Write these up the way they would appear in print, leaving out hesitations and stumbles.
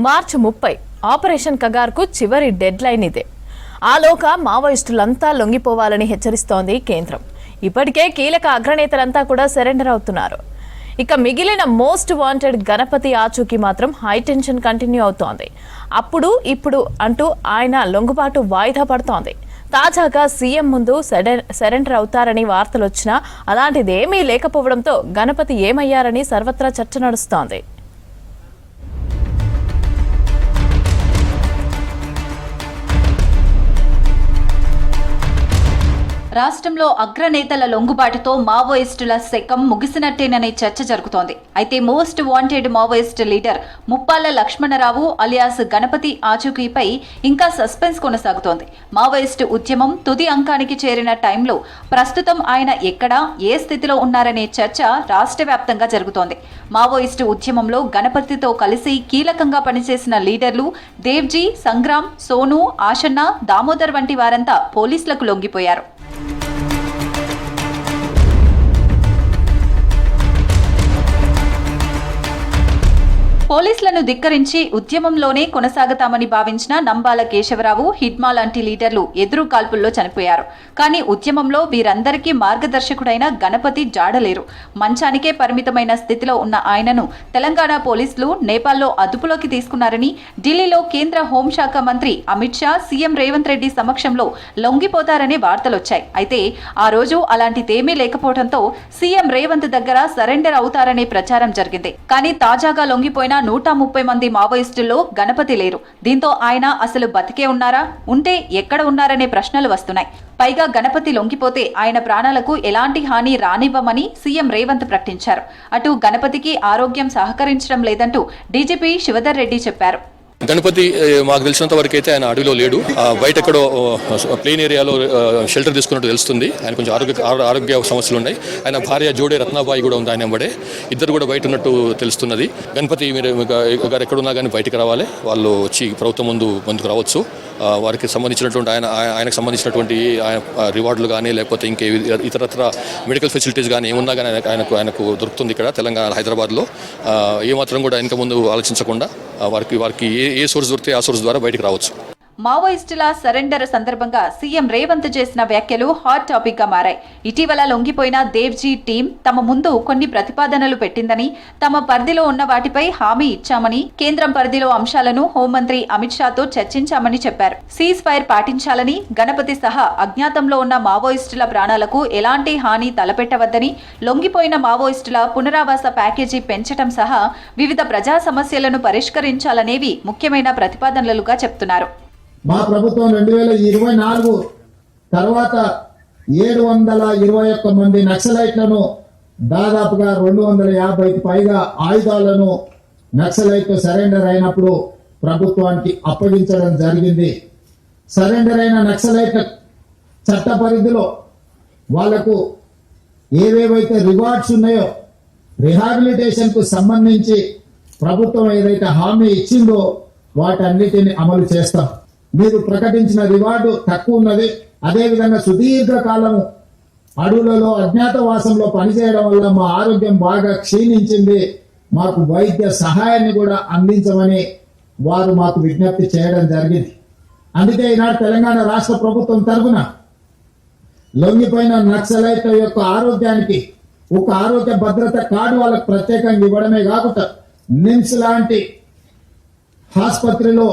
మార్చి 30 operation కగార్కు చివరి dead line ఇదే. ఆలోగా మావోయిస్టులంతా లొంగిపోవాలని హెచ్చరిస్తోంది కేంద్రం. ఇప్పటికే కీలక అగ్రనేతలంతా కూడా సరెండర్ అవుతున్నారు. ఇక మిగిలిన మోస్ట్ వాంటెడ్ గణపతి ఆచూకీ మాత్రం హై టెన్షన్ కంటిన్యూ అవుతోంది. అప్పుడు ఇప్పుడు అంటూ ఆయన లొంగుబాటు వాయిదా పడుతోంది. తాజాగా సీఎం ముందు సరెండర్ అవుతారని వార్తలు వచ్చినా అలాంటిదేమీ లేకపోవడంతో గణపతి ఏమయ్యారని సర్వత్రా చర్చ నడుస్తోంది. రాష్ట్రంలో అగ్రనేతల లొంగుబాటుతో మావోయిస్టుల శకం ముగిసినట్టేననే చర్చ జరుగుతోంది. అయితే most wanted Maoist leader Muppalla Lakshmanarao alias Ganapathi ఆచూకీపై ఇంకా సస్పెన్స్ కొనసాగుతోంది. మావోయిస్టు ఉద్యమం తుది అంకానికి చేరిన టైంలో ప్రస్తుతం ఆయన ఎక్కడ ఏ స్థితిలో ఉన్నారనే చర్చ రాష్ట్ర వ్యాప్తంగా జరుగుతోంది. మావోయిస్టు ఉద్యమంలో గణపతితో కలిసి కీలకంగా పనిచేసిన లీడర్లు దేవ్జీ, సంగ్రామ్, సోను, ఆషన్న, దామోదర్ వంటి వారంతా పోలీసులకు లొంగిపోయారు. పోలీసులను ధిక్కరించి ఉద్యమంలోనే కొనసాగతామని భావించిన నంబాల కేశవరావు, హిడ్మా లాంటి లీడర్లు ఎదురు కాల్పుల్లో చనిపోయారు. కానీ ఉద్యమంలో వీరందరికీ మార్గదర్శకుడైన గణపతి జాడలేరు. మంచానికే పరిమితమైన స్థితిలో ఉన్న ఆయనను తెలంగాణ పోలీసులు నేపాల్లో అదుపులోకి తీసుకున్నారని, ఢిల్లీలో కేంద్ర హోంశాఖ మంత్రి అమిత్ షా సీఎం రేవంత్ రెడ్డి సమక్షంలో లొంగిపోతారనే వార్తలొచ్చాయి. అయితే ఆ రోజు అలాంటిదేమీ లేకపోవడంతో సీఎం రేవంత్ దగ్గర సరెండర్ అవుతారనే ప్రచారం జరిగింది. కానీ తాజాగా లొంగిపోయిన 130 మంది మావోయిస్టుల్లో గణపతి లేరు. దీంతో ఆయన అసలు బతికే ఉన్నారా, ఉంటే ఎక్కడ ఉన్నారనే ప్రశ్నలు వస్తున్నాయి. పైగా గణపతి లొంగిపోతే ఆయన ప్రాణాలకు ఎలాంటి హాని రానివ్వమని సీఎం రేవంత్ ప్రకటించారు. అటు గణపతికి ఆరోగ్యం సహకరించడం లేదంటూ డీజీపీ శివధర్ రెడ్డి చెప్పారు. గణపతి మాకు తెలిసినంత వరకు అయితే ఆయన అడవిలో లేడు. బయట ఎక్కడో ప్లేన్ ఏరియాలో షెల్టర్ తీసుకున్నట్టు తెలుస్తుంది. ఆయన కొంచెం ఆరోగ్య సమస్యలు ఉన్నాయి. ఆయన భార్య జోడే రత్నాబాయి కూడా ఉంది ఆయన వెంబడే. ఇద్దరు కూడా బయట ఉన్నట్టు తెలుస్తున్నది. గణపతి మీరు గారు ఎక్కడున్నా కానీ బయటకు రావాలి. వాళ్ళు వచ్చి ప్రభుత్వం ముందుకు రావచ్చు. వారికి సంబంధించినటువంటి ఆయనకు సంబంధించినటువంటి రివార్డులు కానీ లేకపోతే ఇంకే ఇతరత్ర మెడికల్ ఫెసిలిటీస్ కానీ ఏమున్నా కానీ ఆయనకు దొరుకుతుంది ఇక్కడ తెలంగాణ హైదరాబాద్లో. ఏమాత్రం కూడా ఇంకా ముందు ఆలోచించకుండా వారికి ఏ సోర్స్ దొరికితే ఆ సోర్స్ ద్వారా బయటకు రావచ్చు. మావోయిస్టుల సరెండర్ సందర్భంగా సీఎం రేవంత్ చేసిన వ్యాఖ్యలు హాట్ టాపిక్ గా మారాయి. ఇటీవల లొంగిపోయిన దేవ్జీ టీం తమ ముందు కొన్ని ప్రతిపాదనలు పెట్టిందని, తమ పరిధిలో ఉన్న వాటిపై హామీ ఇచ్చామని, కేంద్రం పరిధిలో అంశాలను హోంమంత్రి అమిత్ షాతో చర్చించామని చెప్పారు. సీజ్ ఫైర్ పాటించాలని, గణపతి సహా అజ్ఞాతంలో ఉన్న మావోయిస్టుల ప్రాణాలకు ఎలాంటి హాని తలపెట్టవద్దని, లొంగిపోయిన మావోయిస్టుల పునరావాస ప్యాకేజీ పెంచడం సహా వివిధ ప్రజా సమస్యలను పరిష్కరించాలనేవి ముఖ్యమైన ప్రతిపాదనలుగా చెప్తున్నారు. మా ప్రభుత్వం 2024 తర్వాత 721 మంది నక్సలైట్లను, దాదాపుగా 250కి పైగా ఆయుధాలను నక్సలైట్లు సరెండర్ అయినప్పుడు ప్రభుత్వానికి అప్పగించడం జరిగింది. సరెండర్ అయిన నక్సలైట్ల చట్ట పరిధిలో వాళ్లకు ఏవేవైతే రివార్డ్స్ ఉన్నాయో, రిహాబిలిటేషన్కు సంబంధించి ప్రభుత్వం ఏదైతే హామీ ఇచ్చిందో వాటన్నిటిని అమలు చేస్తాం. మీరు ప్రకటించిన రివార్డు తక్కువ ఉన్నది. అదేవిధంగా సుదీర్ఘకాలము అడవులలో అజ్ఞాతవాసంలో పనిచేయడం వల్ల మా ఆరోగ్యం బాగా క్షీణించింది. మాకు వైద్య సహాయాన్ని కూడా అందించమని వారు మాకు విజ్ఞప్తి చేయడం జరిగింది. అందుకే ఈనాడు తెలంగాణ రాష్ట్ర ప్రభుత్వం తరఫున లొంగిపోయిన నక్సలైట్ల యొక్క ఆరోగ్యానికి ఒక ఆరోగ్య భద్రత కార్డు వాళ్ళకు ప్రత్యేకంగా ఇవ్వడమే కాకుండా నిమ్స్ లాంటి ఆసుపత్రిలో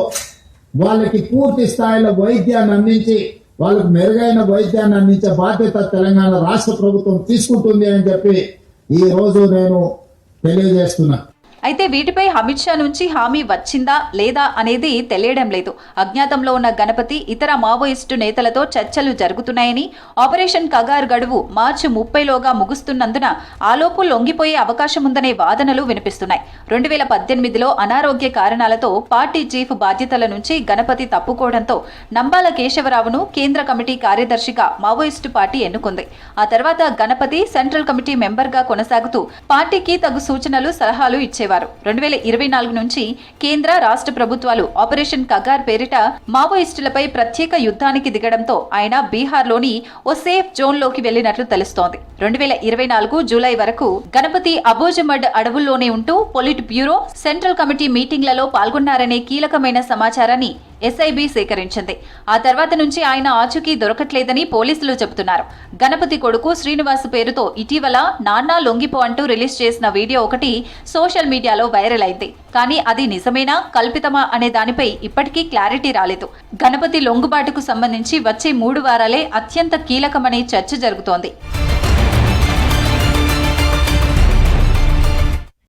వాళ్ళకి పూర్తి స్థాయిలో వైద్యాన్ని అందించి వాళ్ళకు మెరుగైన వైద్యాన్ని అందించే బాధ్యత తెలంగాణ రాష్ట్ర ప్రభుత్వం తీసుకుంటుంది అని చెప్పి ఈ రోజు నేను తెలియజేస్తున్నా. అయితే వీటిపై అమిత్ షా నుంచి హామీ వచ్చిందా లేదా అనేది తెలియడం లేదు. అజ్ఞాతంలో ఉన్న గణపతి ఇతర మావోయిస్టు నేతలతో చర్చలు జరుగుతున్నాయని, ఆపరేషన్ కగార్ గడువు మార్చి 30లోగా ముగుస్తున్నందున ఆలోపు లొంగిపోయే అవకాశం ఉందనే వాదనలు వినిపిస్తున్నాయి. 2018లో అనారోగ్య కారణాలతో పార్టీ చీఫ్ బాధ్యతల నుంచి గణపతి తప్పుకోవడంతో నంబాల కేశవరావును కేంద్ర కమిటీ కార్యదర్శిగా మావోయిస్టు పార్టీ ఎన్నుకుంది. ఆ తర్వాత గణపతి సెంట్రల్ కమిటీ మెంబర్గా కొనసాగుతూ పార్టీకి తగు సూచనలు, సలహాలు ఇచ్చేవారు. 2024 నుంచి కేంద్ర రాష్ట్ర ప్రభుత్వాలు ఆపరేషన్ కగార్ పేరిట మావోయిస్టులపై ప్రత్యేక యుద్ధానికి దిగడంతో ఆయన బీహార్లోని ఓ సేఫ్ జోన్లోకి వెళ్లినట్లు తెలుస్తోంది. 2024 జూలై వరకు గణపతి అబోజమడ్ అడవుల్లోనే ఉంటూ పొలిట్ బ్యూరో, సెంట్రల్ కమిటీ మీటింగ్లలో పాల్గొన్నారనే కీలకమైన సమాచారాన్ని ఎస్ఐబి సేకరించింది. ఆ తర్వాత నుంచి ఆయన ఆచూకీ దొరకట్లేదని పోలీసులు చెబుతున్నారు. గణపతి కొడుకు శ్రీనివాస్ పేరుతో ఇటీవల నాన్నా లొంగిపో అంటూ రిలీజ్ చేసిన వీడియో ఒకటి సోషల్ మీడియాలో వైరల్ అయింది. కానీ అది నిజమేనా, కల్పితమా అనే దానిపై ఇప్పటికీ క్లారిటీ రాలేదు. గణపతి లొంగుబాటుకు సంబంధించి వచ్చే 3 వారాలే అత్యంత కీలకమనే చర్చ జరుగుతోంది.